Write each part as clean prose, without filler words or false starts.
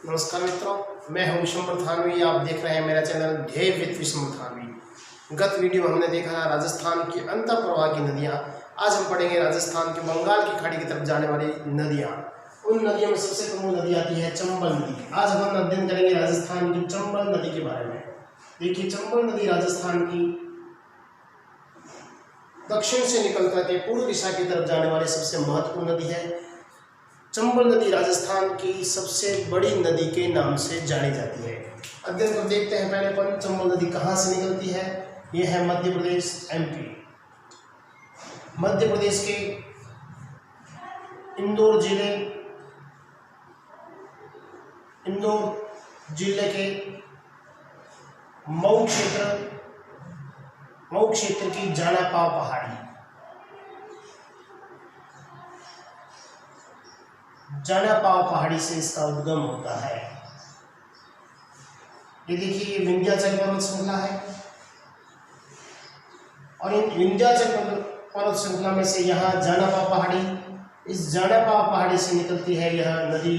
नमस्कार मित्रों, मैं हूं विशंबर थानवी। आप देख रहे हैं मेरा चैनल ध्येय विद विशंबर थानवी। गत वीडियो में हमने देखा राजस्थान की अंतःप्रवाह की नदियां। आज हम पढ़ेंगे राजस्थान के बंगाल की खाड़ी की तरफ जाने वाली नदियां। उन नदियों में सबसे प्रमुख नदी आती है चंबल नदी। आज हम अध्ययन करेंगे राजस्थान की चंबल नदी के बारे में। देखिए, चंबल नदी राजस्थान की दक्षिण से निकल करके पूर्व दिशा की तरफ जाने वाली सबसे महत्वपूर्ण नदी है। चंबल नदी राजस्थान की सबसे बड़ी नदी के नाम से जानी जाती है। अध्ययन को देखते हैं। पहले अपन चंबल नदी कहाँ से निकलती है। यह है मध्य प्रदेश, एमपी। मध्य प्रदेश के इंदौर जिले के मऊ क्षेत्र की जानापाव पहाड़ी से इसका उद्गम होता है। ये देखिए, ये विंध्याचल पर्वत श्रृंखला है और इन विंध्याचल पर्वत श्रृंखला में से यहाँ जानापाव पहाड़ी, इस जानापाव पहाड़ी से निकलती है यह नदी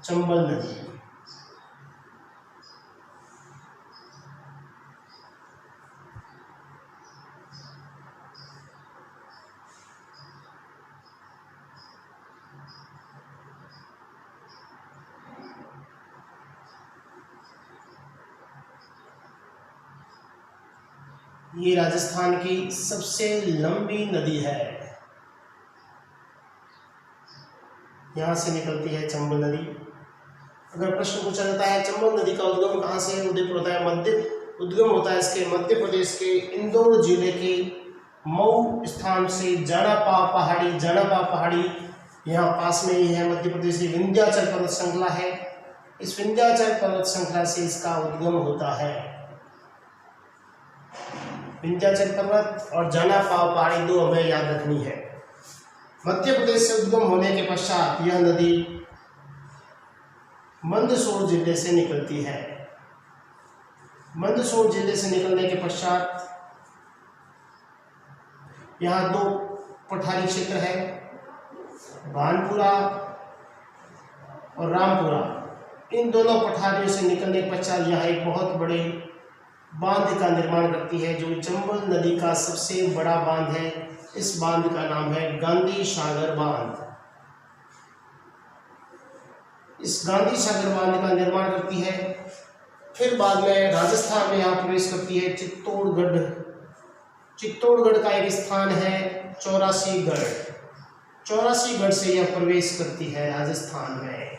चंबल नदी। ये राजस्थान की सबसे लंबी नदी है। यहां से निकलती है चंबल नदी। अगर प्रश्न पूछा जाता है चंबल नदी का उद्गम कहाँ से है, उद्गम होता है इसके मध्य प्रदेश के इंदौर जिले के मऊ स्थान से। जानापाव पहाड़ी यहाँ पास में ही है। मध्य प्रदेश की विंध्याचल पर्वत श्रृंखला है। इस विंध्याचल पर्वत श्रृंखला से इसका उद्गम होता है। विंध्याचल पर्वत और जानापाव पहाड़ी दो हमें याद रखनी है। मध्य प्रदेश से उद्गम होने के पश्चात यह नदी मंदसौर जिले से निकलती है। मंदसौर जिले से निकलने के पश्चात यहाँ दो पठारी क्षेत्र है, भानपुरा और रामपुरा। इन दोनों पठारियों से निकलने के पश्चात यहाँ एक बहुत बड़े बांध का निर्माण करती है, जो चंबल नदी का सबसे बड़ा बांध है। इस बांध का नाम है गांधी सागर बांध। इस गांधी सागर बांध का निर्माण करती है। फिर बाद में राजस्थान में यहाँ प्रवेश करती है चित्तौड़गढ़ का एक स्थान है चौरासीगढ़ से यह प्रवेश करती है राजस्थान में।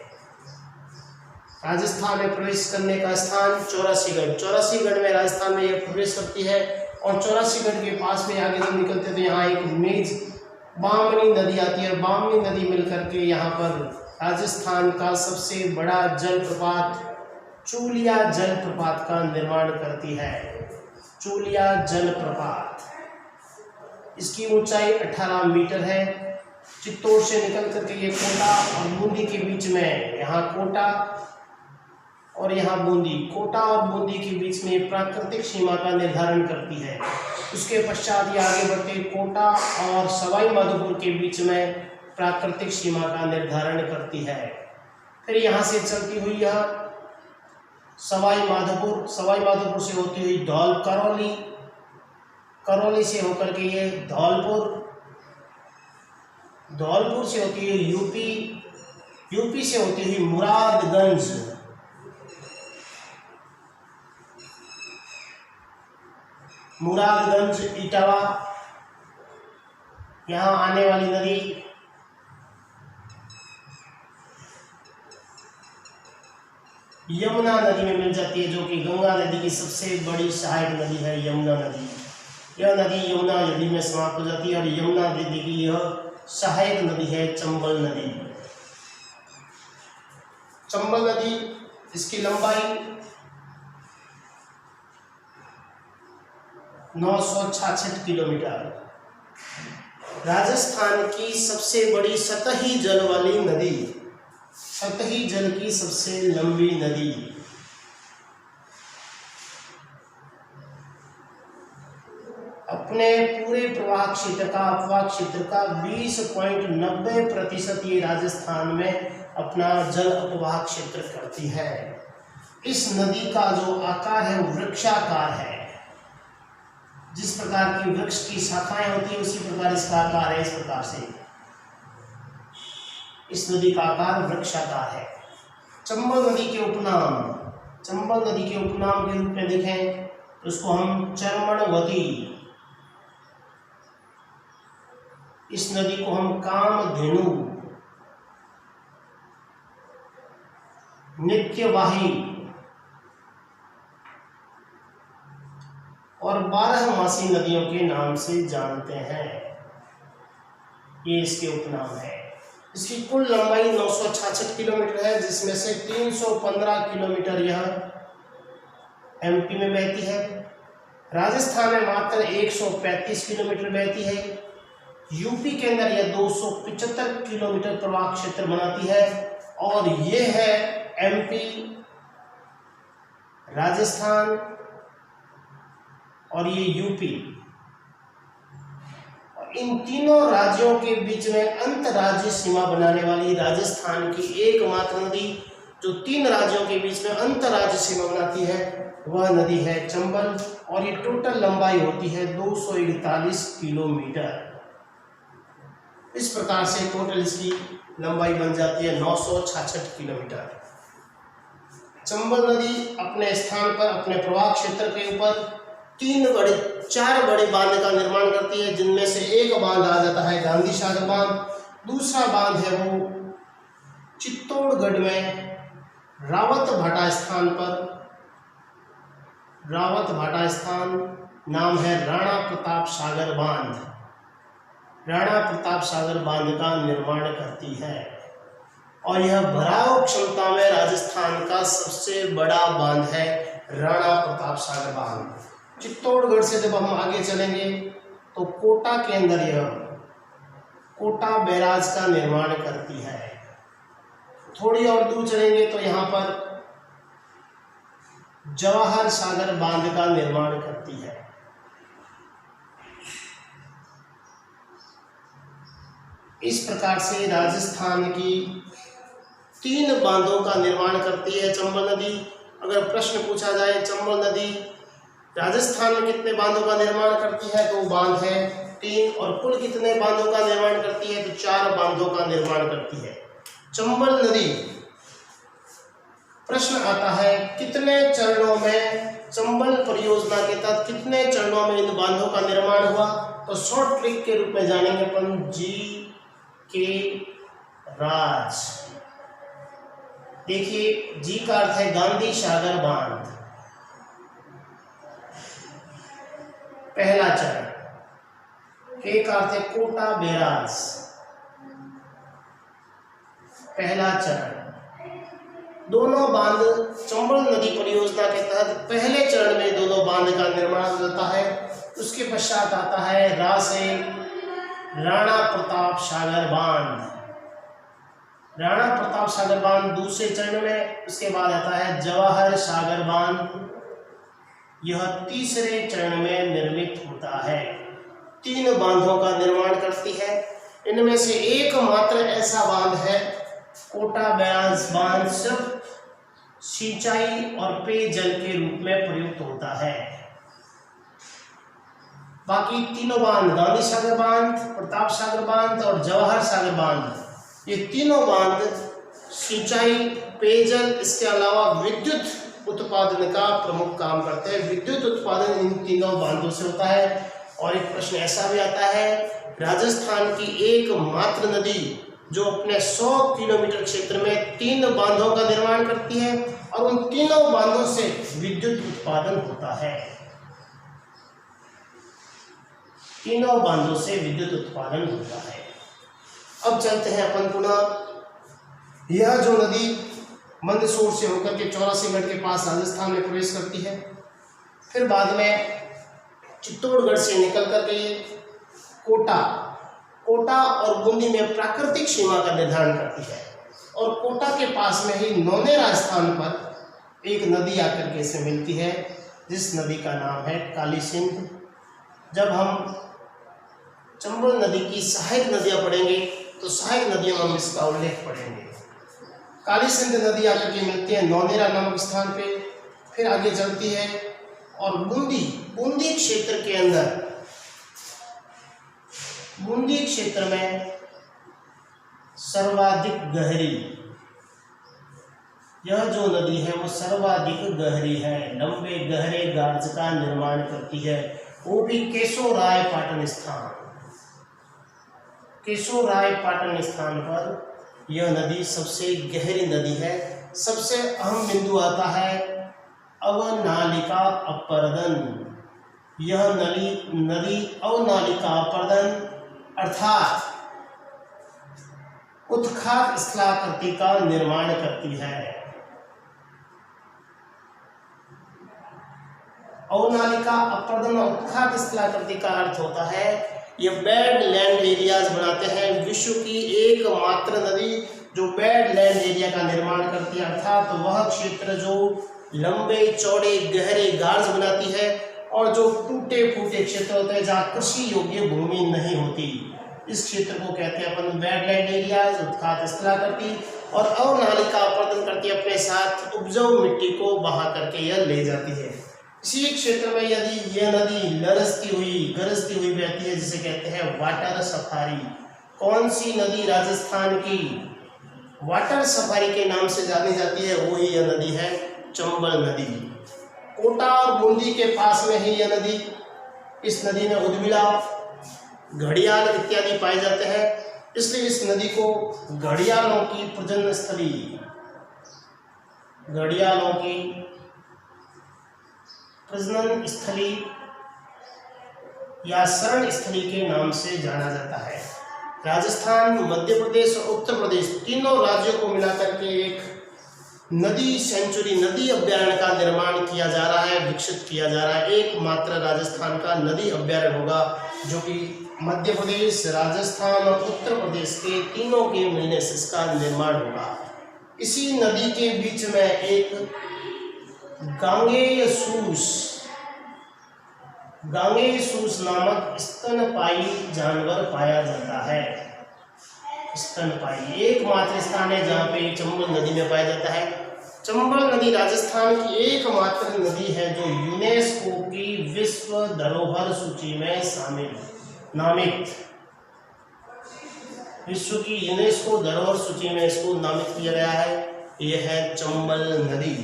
राजस्थान में प्रवेश करने का स्थान चौरासीगढ़ में राजस्थान में यह प्रवेश करती है। और चौरासीगढ़ के पास में आगे जब निकलते तो यहाँ एक बामनी नदी आती है और बामनी नदी मिलकर के यहाँ पर राजस्थान का सबसे बड़ा जलप्रपात चूलिया जलप्रपात का निर्माण करती है। चूलिया जलप्रपात, इसकी ऊंचाई 18 मीटर है। चित्तौड़ से निकल करके ये कोटा और बूंदी के बीच में, यहाँ कोटा और यहाँ कोटा और बूंदी के बीच में प्राकृतिक सीमा का निर्धारण करती है। उसके पश्चात ये आगे बढ़ते कोटा और सवाई माधोपुर के बीच में प्राकृतिक सीमा का निर्धारण करती है। फिर यहाँ से चलती हुई यह सवाई माधोपुर से होती हुई करौली से होकर के ये धौलपुर से होती हुई यूपी से होती हुई मुरादगंज इटावा। यहाँ आने वाली नदी यमुना नदी में मिल जाती है, जो कि गंगा नदी की सबसे बड़ी सहायक नदी है यमुना नदी। यह नदी यमुना नदी में समाप्त हो जाती है और यमुना नदी की यह सहायक नदी है चंबल नदी। चंबल नदी, इसकी लंबाई 966 किलोमीटर। राजस्थान की सबसे बड़ी सतही जल की सबसे लंबी नदी। अब अपने पूरे प्रवाह क्षेत्र का अपवाह क्षेत्र का 20.90% ये राजस्थान में अपना जल अपवाह क्षेत्र करती है। इस नदी का जो आकार है वो वृक्षाकार है। जिस प्रकार की वृक्ष की शाखाएं होती है उसी प्रकार इसका आकार है। इस प्रकार से इस नदी का आकार वृक्षाकार है। चंबल नदी के उपनाम, चंबल नदी के उपनाम के रूप में देखें तो उसको हम चर्मणवती, इस नदी को हम कामधेनु, नित्यवाही और 12मासी नदियों के नाम से जानते हैं। ये इसके उपनाम है। इसकी कुल लंबाई 966 किलोमीटर है, जिसमें से 315 किलोमीटर यह एमपी में बहती है। राजस्थान में मात्र 135 किलोमीटर बहती है। यूपी के अंदर यह 275 किलोमीटर प्रवाह क्षेत्र बनाती है। और ये है एमपी, राजस्थान और ये यूपी। और इन तीनों राज्यों के बीच में अंतर्राज्यीय सीमा बनाने वाली राजस्थान की एकमात्र नदी जो 3 राज्यों के बीच में अंतर्राज्यीय सीमा बनाती है वह नदी है चंबल। और ये टोटल लंबाई होती है 241 किलोमीटर। इस प्रकार से टोटल इसकी लंबाई बन जाती है 966 किलोमीटर। चंबल नदी अपने स्थान पर अपने प्रवाह क्षेत्र के ऊपर 4 बड़े बांध का निर्माण करती है, जिनमें से एक बांध आ जाता है गांधी सागर बांध। दूसरा बांध है वो चित्तौड़गढ़ में रावत भाटा स्थान पर, रावत भाटा स्थान नाम है राणा प्रताप सागर बांध। राणा प्रताप सागर बांध का निर्माण करती है और यह भराव क्षमता में राजस्थान का सबसे बड़ा बांध है राणा प्रताप सागर बांध। चित्तौड़गढ़ से जब हम आगे चलेंगे तो कोटा के अंदर यह कोटा बैराज का निर्माण करती है। थोड़ी और दूर चलेंगे तो यहाँ पर जवाहर सागर बांध का निर्माण करती है। इस प्रकार से राजस्थान की 3 बांधों का निर्माण करती है चंबल नदी। अगर प्रश्न पूछा जाए चंबल नदी राजस्थान में कितने बांधों का निर्माण करती है तो बांध है 3, और कुल कितने बांधों का निर्माण करती है तो 4 बांधों का निर्माण करती है चंबल नदी। प्रश्न आता है कितने चरणों में चंबल परियोजना के तहत कितने चरणों में इन बांधों का निर्माण हुआ, तो शॉर्ट ट्रिक के रूप में जानेंगे अपन जी के राज। देखिए जी का अर्थ है गांधी सागर बांध, पहला चरण। के का अर्थ है कोटा बैराज, पहला चरण। दोनों बांध चंबल नदी परियोजना के तहत पहले चरण में दोनों बांध का निर्माण होता है। उसके पश्चात आता है रा से राणा प्रताप सागर बांध, राणा प्रताप सागर बांध दूसरे चरण में। उसके बाद आता है जवाहर सागर बांध, यह तीसरे चरण में निर्मित होता है। 3 बांधों का निर्माण करती है। इनमें से एकमात्र ऐसा बांध है कोटा बैराज बांध, सिर्फ सिंचाई और पेयजल के रूप में प्रयुक्त होता है। बाकी तीनों बांध गांधी सागर बांध, प्रताप सागर बांध और जवाहर सागर बांध, ये तीनों बांध सिंचाई, पेयजल, इसके अलावा विद्युत उत्पादन का प्रमुख काम करते हैं। विद्युत उत्पादन इन तीनों बांधों से होता है। और एक प्रश्न ऐसा भी आता है राजस्थान की एकमात्र नदी जो अपने 100 किलोमीटर क्षेत्र में 3 बांधों का निर्माण करती है और उन तीनों बांधों से विद्युत उत्पादन होता है। तीनों बांधों से विद्युत उत्पादन होता है। अब चलते हैं अपन पुनः। यह जो नदी मंदसौर से होकर के 84गढ़ के पास राजस्थान में प्रवेश करती है, फिर बाद में चित्तौड़गढ़ से निकल करके कोटा और बूंदी में प्राकृतिक सीमा का निर्धारण करती है। और कोटा के पास में ही नौने राजस्थान पर एक नदी आकर के इसे मिलती है, जिस नदी का नाम है काली सिंध, जब हम चंबल नदी की सहायक नदियां पढ़ेंगे तो सहायक नदियों में हम इसका उल्लेख पढ़ेंगे। काली सिंध नदी आकर के मिलती है नौनेरा नामक स्थान पे, फिर आगे चलती है और बूंदी क्षेत्र के अंदर, बूंदी क्षेत्र में सर्वाधिक गहरी, यह जो नदी है वो सर्वाधिक गहरी है, लंबे गहरे गार्ज का निर्माण करती है, वो भी केशोरायपाटन स्थान, केशोरायपाटन स्थान पर यह नदी सबसे गहरी नदी है। सबसे अहम बिंदु आता है अवनालिका अपर्दन। यह नदी अवनालिका अपर्दन अर्थात उत्खात स्थलाकृति का निर्माण करती है। अवनालिका अपर्दन उत्खात स्थलाकृति का अर्थ होता है ये बेड लैंड एरियाज बनाते हैं। विश्व की एकमात्र नदी जो बेड लैंड एरिया का निर्माण करती है, अर्थात वह क्षेत्र जो लंबे चौड़े गहरे गार्ज बनाती है और जो टूटे फूटे क्षेत्र होते हैं जहाँ कृषि योग्य भूमि नहीं होती, इस क्षेत्र को कहते हैं अपन बेड लैंड एरियाज, उत्खात स्थलाकृति। और अवनालिका अपर्दन करती है अपने साथ उपजाऊ मिट्टी को बहा करके यह ले जाती है। इसी क्षेत्र में यदि यह नदी गरजती हुई बहती है जिसे कहते हैं वाटर सफारी। कौन सी नदी राजस्थान की वाटर सफारी के नाम से जानी जाती है? वही यह नदी है चंबल नदी। कोटा और बूंदी के पास में ही यह नदी, इस नदी में उदबिला, घड़ियाल इत्यादि पाए जाते हैं, इसलिए इस नदी को घड़ियालों की प्रजनन स्थली, घड़ियालों की प्रजनन स्थली या शरण स्थली के नाम से जाना जाता है। राजस्थान, मध्य प्रदेश और उत्तर प्रदेश तीनों राज्यों को मिलाकर के एक नदी सेंचुरी, नदी अभ्यारण्य का निर्माण किया जा रहा है, विकसित किया जा रहा है। एकमात्र राजस्थान का नदी अभ्यारण्य होगा जो कि मध्य प्रदेश, राजस्थान और उत्तर प्रदेश के तीनों के मिलने से इसका निर्माण होगा। इसी नदी के बीच में एक गांगेय सूस नामक स्तनपायी जानवर पाया जाता है। स्तनपायी एकमात्र स्थान है जहाँ पे चंबल नदी में पाया जाता है। चंबल नदी राजस्थान की एकमात्र नदी है जो यूनेस्को की विश्व धरोहर सूची में नामित, विश्व की यूनेस्को धरोहर सूची में इसको नामित किया गया है। यह है चंबल नदी।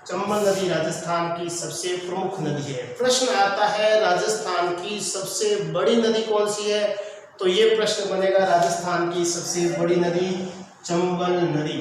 चंबल नदी राजस्थान की सबसे प्रमुख नदी है। प्रश्न आता है राजस्थान की सबसे बड़ी नदी कौन सी है? तो ये प्रश्न बनेगा राजस्थान की सबसे बड़ी नदी चंबल नदी।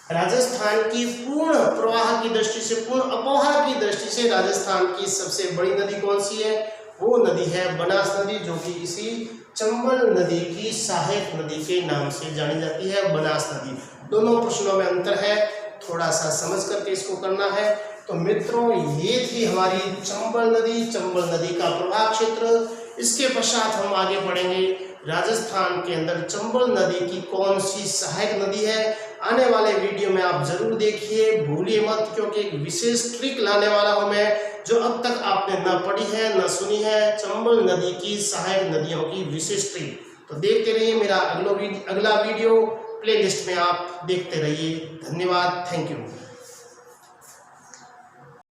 राजस्थान की पूर्ण प्रवाह की दृष्टि से, पूर्ण अपोहा की दृष्टि से राजस्थान की सबसे बड़ी नदी कौन सी है? वो नदी है बनास नदी, जो कि इसी चंबल नदी की सहायक नदी के नाम से जानी जाती है, बनास नदी। दोनों प्रश्नों में अंतर है, थोड़ा सा समझ करके इसको करना है। तो मित्रों, ये थी हमारी चंबल नदी का प्रवाह क्षेत्र। इसके पश्चात हम आगे बढ़ेंगे राजस्थान के अंदर चंबल नदी की कौन सी सहायक नदी है। आने वाले वीडियो में आप जरूर देखिए, भूलिए मत, क्योंकि एक विशेष ट्रिक लाने वाला हूं मैं जो अब तक आपने न पढ़ी है न सुनी है, चंबल नदी की सहायक नदियों की विशेष ट्रिक। तो देखते रहिए मेरा अगला वीडियो, प्लेलिस्ट में आप देखते रहिए। धन्यवाद, थैंक यू।